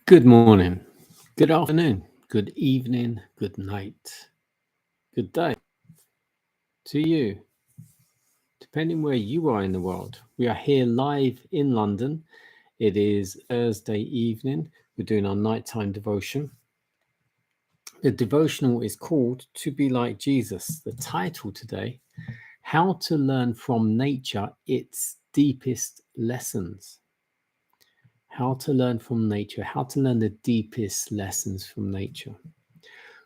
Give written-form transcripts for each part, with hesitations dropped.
Good morning, good afternoon, good evening, good night, good day to you, depending where you are in the world. We are here live in London. It is Thursday evening. We're doing our nighttime devotion. The devotional is called To Be Like Jesus. The title today, How to Learn from Nature Its Deepest Lessons. How to learn from nature, how to learn the deepest lessons from nature.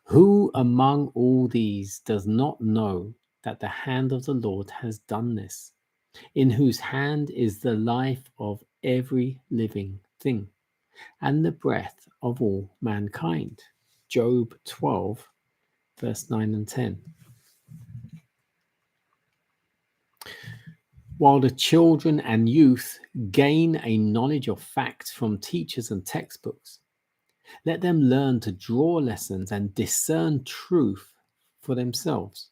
Who among all these does not know that the hand of the Lord has done this, in whose hand is the life of every living thing, and the breath of all mankind? Job 12, verse 9 and 10. While the children and youth gain a knowledge of facts from teachers and textbooks, let them learn to draw lessons and discern truth for themselves.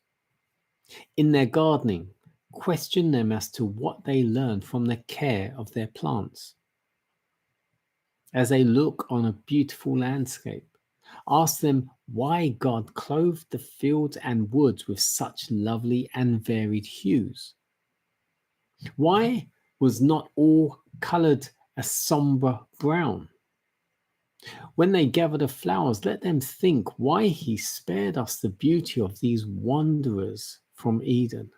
In their gardening, question them as to what they learn from the care of their plants. As they look on a beautiful landscape, ask them why God clothed the fields and woods with such lovely and varied hues. Why was not all colored a somber brown? When they gather the flowers, let them think why he spared us the beauty of these wanderers from Eden.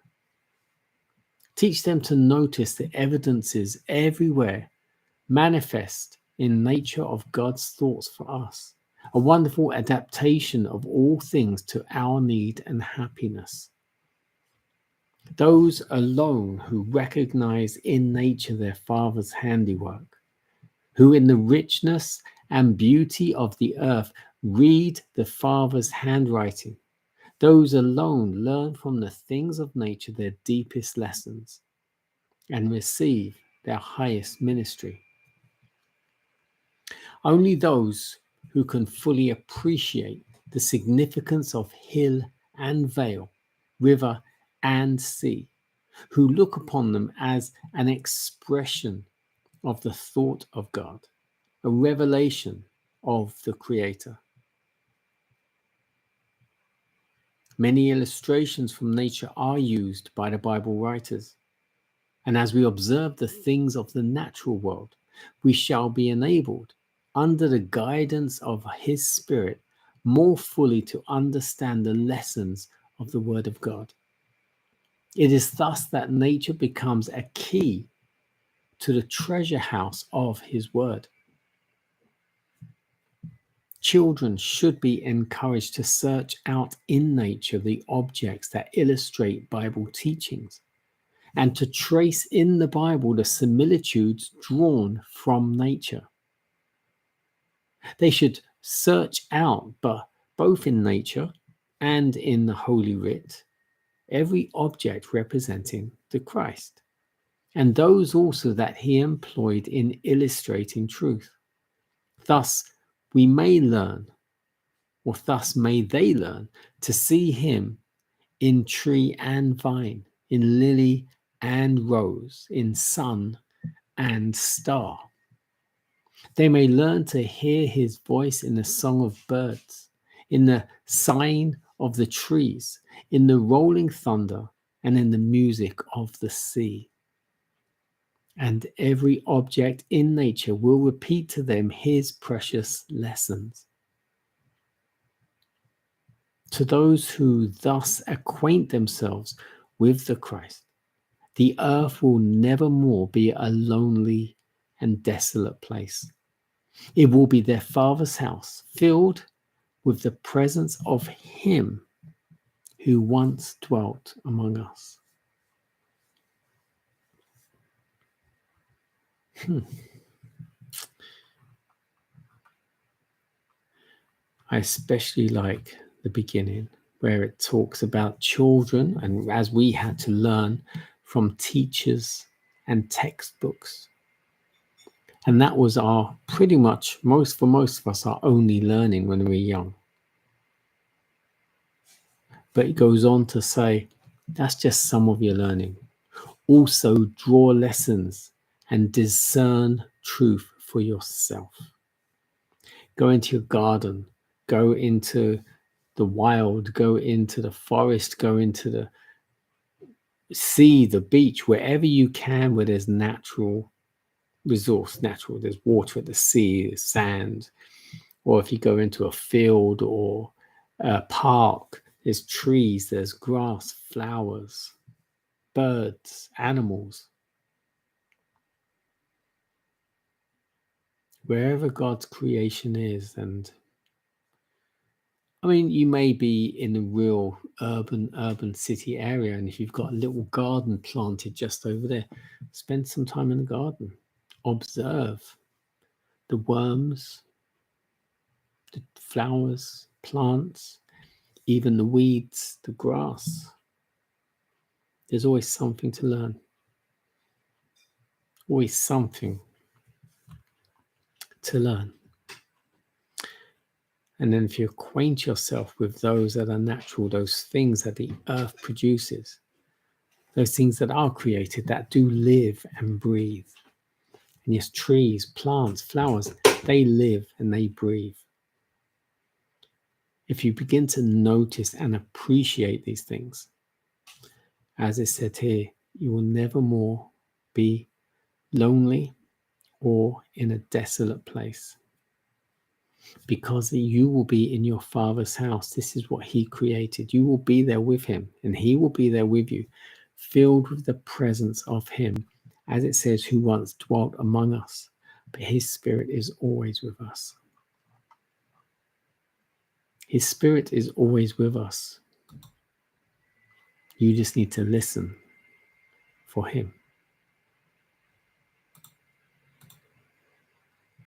Teach them to notice the evidences everywhere manifest in nature of God's thoughts for us, a wonderful adaptation of all things to our need and happiness. Those alone who recognize in nature their Father's handiwork, who in the richness and beauty of the earth read the Father's handwriting, those alone learn from the things of nature their deepest lessons and receive their highest ministry. Only those who can fully appreciate the significance of hill and vale, river and sea, who look upon them as an expression of the thought of God, a revelation of the Creator. Many illustrations from nature are used by the Bible writers. And as we observe the things of the natural world, we shall be enabled, under the guidance of His Spirit, more fully to understand the lessons of the Word of God. It is thus that nature becomes a key to the treasure house of His Word. Children should be encouraged to search out in nature the objects that illustrate Bible teachings, and to trace in the Bible the similitudes drawn from nature. They should search out, both in nature and in the Holy Writ, every object representing the Christ, and those also that he employed in illustrating truth. Thus we may learn, or thus may they learn, to see him in tree and vine, in lily and rose, in sun and star. They may learn to hear his voice in the song of birds, in the sighing of the trees, in the rolling thunder, and in the music of the sea. And every object in nature will repeat to them his precious lessons. To those who thus acquaint themselves with the Christ, the earth will never more be a lonely and desolate place. It will be their Father's house, filled with the presence of him who once dwelt among us. I especially like the beginning where it talks about children, and as we had to learn from teachers and textbooks. And that was our pretty much for most of us, our only learning when we were young. But it goes on to say, that's just some of your learning. Also draw lessons and discern truth for yourself. Go into your garden, go into the wild, go into the forest, go into the sea, the beach, wherever you can, where there's natural resource, there's water at the sea, sand, or if you go into a field or a park, there's trees, there's grass, flowers, birds, animals. Wherever God's creation is, and I mean, you may be in a real urban city area, and if you've got a little garden planted just over there, spend some time in the garden. Observe the worms, the flowers, plants, even the weeds, the grass. There's always something to learn. Always something to learn. And then if you acquaint yourself with those that are natural, those things that the earth produces, those things that are created, that do live and breathe. And yes, trees, plants, flowers, they live and they breathe. If you begin to notice and appreciate these things, as it said here, you will never more be lonely or in a desolate place, because you will be in your Father's house. This is what he created. You will be there with him, and he will be there with you, filled with the presence of him, as it says, who once dwelt among us, but his spirit is always with us. His spirit is always with us. You just need to listen for him.